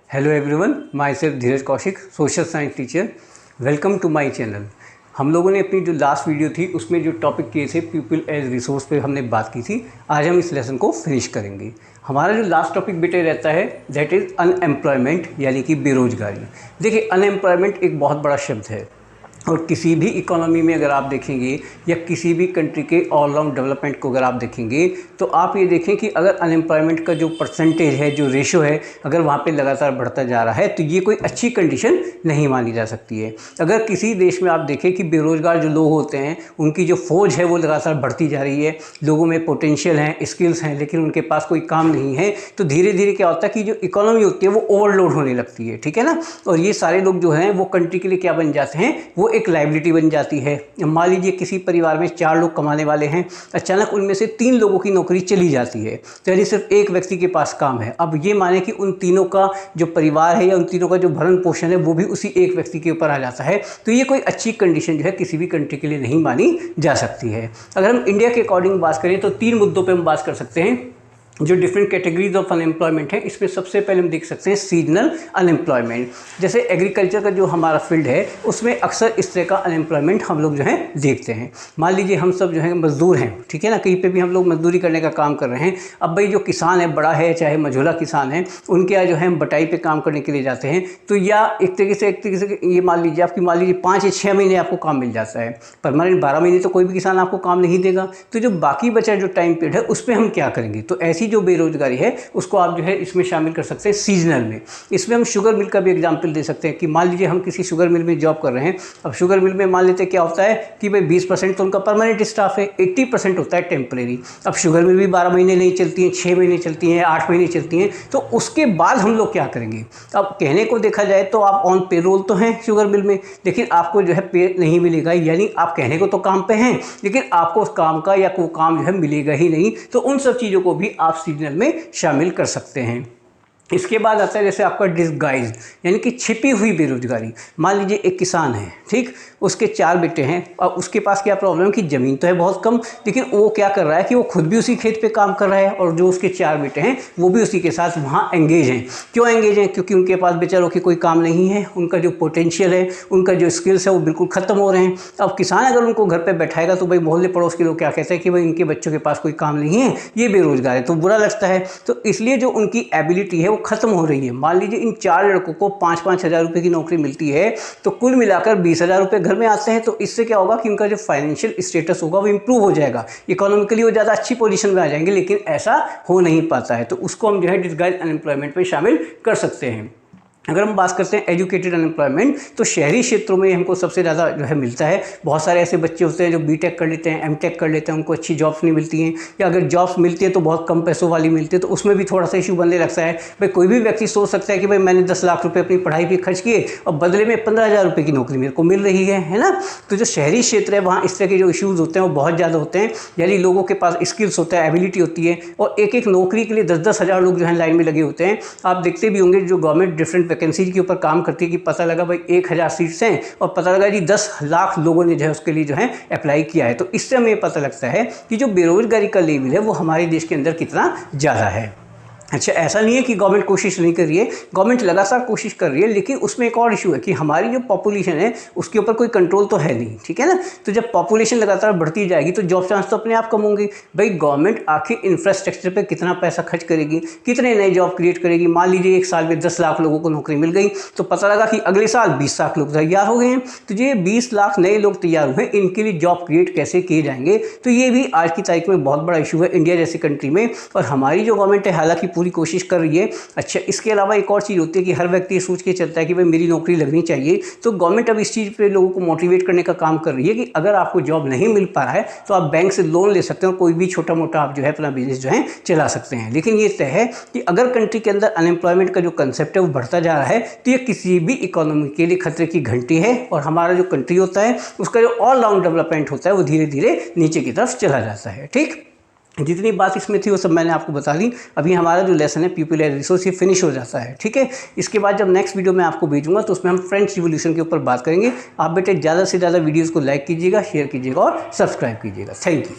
Hello everyone, myself Dheeraj Kaushik, social science teacher. Welcome to my channel. हम लोगों ने अपनी जो लास्ट वीडियो थी उसमें जो टॉपिक किए थे पीपल एज रिसोर्स पे हमने बात की थी। आज हम इस लेसन को फिनिश करेंगे। हमारा जो लास्ट टॉपिक बेटे रहता है दैट इज़ अनएम्प्लॉयमेंट, यानी कि बेरोजगारी। देखिए, अनएम्प्लॉयमेंट एक बहुत बड़ा शब्द है और किसी भी इकोनॉमी में अगर आप देखेंगे या किसी भी कंट्री के ऑल राउंड डेवलपमेंट को अगर आप देखेंगे तो आप ये देखें कि अगर अनएम्प्लॉयमेंट का जो परसेंटेज है, जो रेशो है, अगर वहाँ पे लगातार बढ़ता जा रहा है तो ये कोई अच्छी कंडीशन नहीं मानी जा सकती है। अगर किसी देश में आप देखें कि बेरोजगार जो लोग होते हैं उनकी जो फौज है वो लगातार बढ़ती जा रही है, लोगों में पोटेंशियल हैं, स्किल्स हैं, लेकिन उनके पास कोई काम नहीं है, तो धीरे धीरे क्या होता है कि जो इकोनॉमी होती है वो ओवरलोड होने लगती है। ठीक है ना। और ये सारे लोग जो हैं वो कंट्री के लिए क्या बन जाते हैं, वो एक लाइबिलिटी बन जाती है। मान लीजिए किसी परिवार में 4 लोग कमाने वाले हैं, अचानक उनमें से 3 लोगों की नौकरी चली जाती है, तो यानी सिर्फ एक व्यक्ति के पास काम है। अब ये माने कि उन तीनों का जो परिवार है या उन तीनों का जो भरण पोषण है वो भी उसी एक व्यक्ति के ऊपर आ जाता है, तो ये कोई अच्छी कंडीशन जो है किसी भी कंट्री के लिए नहीं मानी जा सकती है। अगर हम इंडिया के अकॉर्डिंग बात करें तो 3 मुद्दों पर हम बात कर सकते हैं जो डिफरेंट कैटेगरीज ऑफ अनएम्प्लॉयमेंट है। इसमें सबसे पहले हम देख सकते हैं सीजनल अनएम्प्लॉयमेंट। जैसे एग्रीकल्चर का जो हमारा फील्ड है उसमें अक्सर इस तरह का अनएम्प्लॉयमेंट हम लोग जो है देखते हैं। मान लीजिए हम सब जो है मजदूर हैं, ठीक है ना, कहीं पे भी हम लोग मजदूरी करने का काम कर रहे हैं। अब भाई जो किसान है, बड़ा है चाहे मझोला किसान है, उनके यहाँ जो है हम बटाई पे काम करने के लिए जाते हैं, तो या एक तरीके से ये मान लीजिए 5 या 6 महीने आपको काम मिल जाता है। परमानेंट 12 महीने तो कोई भी किसान आपको काम नहीं देगा। तो जो बाकी बचा जो टाइम पीरियड है उस पर हम क्या करेंगे, तो ऐसी जो बेरोजगारी है उसको आप जो है इसमें शामिल कर सकते हैं सीजनल में। इसमें हम शुगर मिल का भी एग्जांपल दे सकते हैं कि मान लीजिए हम किसी शुगर मिल में जॉब कर रहे हैं। अब शुगर मिल में मान लेते हैं क्या होता है कि भाई 20% तो उनका परमानेंट स्टाफ है, 80% होता है टेम्परेरी। अब शुगर मिल भी 12 महीने नहीं चलती हैं, 6 महीने चलती हैं, 8 महीने चलती हैं, तो उसके बाद हम लोग क्या करेंगे। अब कहने को देखा जाए तो आप ऑन पेरोल तो हैं शुगर मिल में, लेकिन आपको जो है पे नहीं मिलेगा, यानी आप कहने को तो काम पे हैं लेकिन आपको उस काम का या कोई काम जो है मिलेगा ही नहीं। तो उन सब चीज़ों को भी आप सीजनल में शामिल कर सकते हैं। इसके बाद आता है जैसे आपका डिस्गाइज, यानी कि छिपी हुई बेरोजगारी। मान लीजिए एक किसान है, ठीक, उसके 4 बेटे हैं और उसके पास क्या प्रॉब्लम है कि ज़मीन तो है बहुत कम, लेकिन वो क्या कर रहा है कि वो खुद भी उसी खेत पे काम कर रहा है और जो उसके 4 बेटे हैं वो भी उसी के साथ वहाँ एंगेज हैं। क्यों एंगेज हैं? क्योंकि उनके पास बेचारों की कोई काम नहीं है, उनका जो पोटेंशियल है, उनका जो स्किल्स है वो बिल्कुल ख़त्म हो रहे हैं। अब किसान अगर उनको घर पर बैठाएगा तो भाई मोहल्ले पड़ोस के लोग क्या कहते हैं कि भाई इनके बच्चों के पास कोई काम नहीं है, ये बेरोजगार है, तो बुरा लगता है। तो इसलिए जो उनकी एबिलिटी है वो खत्म हो रही है। मान लीजिए इन 4 लड़कों को 5-5 हज़ार रुपये की नौकरी मिलती है, तो कुल मिलाकर 20 हज़ार रुपये घर में आते हैं। तो इससे क्या होगा कि उनका जो फाइनेंशियल स्टेटस होगा वो इंप्रूव हो जाएगा, इकोनॉमिकली वो ज़्यादा अच्छी पोजीशन में आ जाएंगे, लेकिन ऐसा हो नहीं पाता है। तो उसको हम जो है डिस्गाइज अनएम्प्लॉयमेंट में शामिल कर सकते हैं। अगर हम बात करते हैं एजुकेटेड अनएम्प्लॉयमेंट, तो शहरी क्षेत्रों में हमको सबसे ज़्यादा जो है मिलता है। बहुत सारे ऐसे बच्चे होते हैं जो बीटेक कर लेते हैं, एमटेक कर लेते हैं, उनको अच्छी जॉब्स नहीं मिलती हैं, या अगर जॉब्स मिलती है तो बहुत कम पैसों वाली मिलती है, तो उसमें भी थोड़ा सा इशू बनने लगता है। भाई कोई भी व्यक्ति सोच सकता है कि भाई मैंने 10 लाख रुपये अपनी पढ़ाई पर खर्च किए और बदले में 15 हज़ार रुपये की नौकरी मेरे को मिल रही है ना। तो जो शहरी क्षेत्र है वहाँ इस तरह के जो इशूज़ होते हैं वो बहुत ज़्यादा होते हैं, यानी लोगों के पास स्किल्स होता है, एबिलिटी होती है, और एक नौकरी के लिए 10-10 हज़ार लोग जो है लाइन में लगे होते हैं। आप देखते भी होंगे जो गवर्नमेंट डिफरेंट वैकेंसी के ऊपर काम करती है कि पता लगा भाई 1000 सीट्स हैं और पता लगा जी 10 लाख लोगों ने जो है उसके लिए जो है अप्लाई किया है। तो इससे हमें पता लगता है कि जो बेरोजगारी का लेवल है वो हमारे देश के अंदर कितना ज़्यादा है। अच्छा, ऐसा नहीं है कि गवर्नमेंट कोशिश नहीं कर रही है, गवर्नमेंट लगातार कोशिश कर रही है, लेकिन उसमें एक और इशू है कि हमारी जो पॉपुलेशन है उसके ऊपर कोई कंट्रोल तो है नहीं, ठीक है ना। तो जब पॉपुलेशन लगातार बढ़ती जाएगी तो जॉब चांस तो अपने आप कम होंगे। भाई गवर्नमेंट आखिर इंफ्रास्ट्रक्चर पे कितना पैसा खर्च करेगी, कितने नए जॉब क्रिएट करेगी। मान लीजिए एक साल में 10 लाख लोगों को नौकरी मिल गई, तो पता लगा कि अगले साल 20 लाख लोग तैयार हो गए हैं, तो ये 20 लाख नए लोग तैयार हुए, इनके लिए जॉब क्रिएट कैसे किए जाएंगे। तो ये भी आज की तारीख में बहुत बड़ा इशू है इंडिया जैसी कंट्री में, और हमारी जो गवर्नमेंट है हालांकि पूरी कोशिश कर रही है। अच्छा, इसके अलावा एक और चीज़ होती है कि हर व्यक्ति ये सोच के चलता है कि भाई मेरी नौकरी लगनी चाहिए, तो गवर्नमेंट अब इस चीज़ पे लोगों को मोटिवेट करने का काम कर रही है कि अगर आपको जॉब नहीं मिल पा रहा है तो आप बैंक से लोन ले सकते हैं और कोई भी छोटा मोटा आप जो है अपना बिजनेस जो है चला सकते हैं। लेकिन ये तय है कि अगर कंट्री के अंदर अनएम्प्लॉयमेंट का जो कंसेप्ट है वो बढ़ता जा रहा है तो ये किसी भी इकोनॉमी के लिए खतरे की घंटी है, और हमारा जो कंट्री होता है उसका जो ऑल राउंड डेवलपमेंट होता है वो धीरे धीरे नीचे की तरफ चला जाता है। ठीक, जितनी बात इसमें थी वो सब मैंने आपको बता दी। अभी हमारा जो लेसन है पीपल एज रिसोर्स ये फिनिश हो जाता है, ठीक है। इसके बाद जब नेक्स्ट वीडियो मैं आपको भेजूंगा तो उसमें हम फ्रेंच रिवॉल्यूशन के ऊपर बात करेंगे। आप बेटे ज़्यादा से ज़्यादा वीडियोज़ को लाइक कीजिएगा, शेयर कीजिएगा और सब्सक्राइब कीजिएगा। Thank you.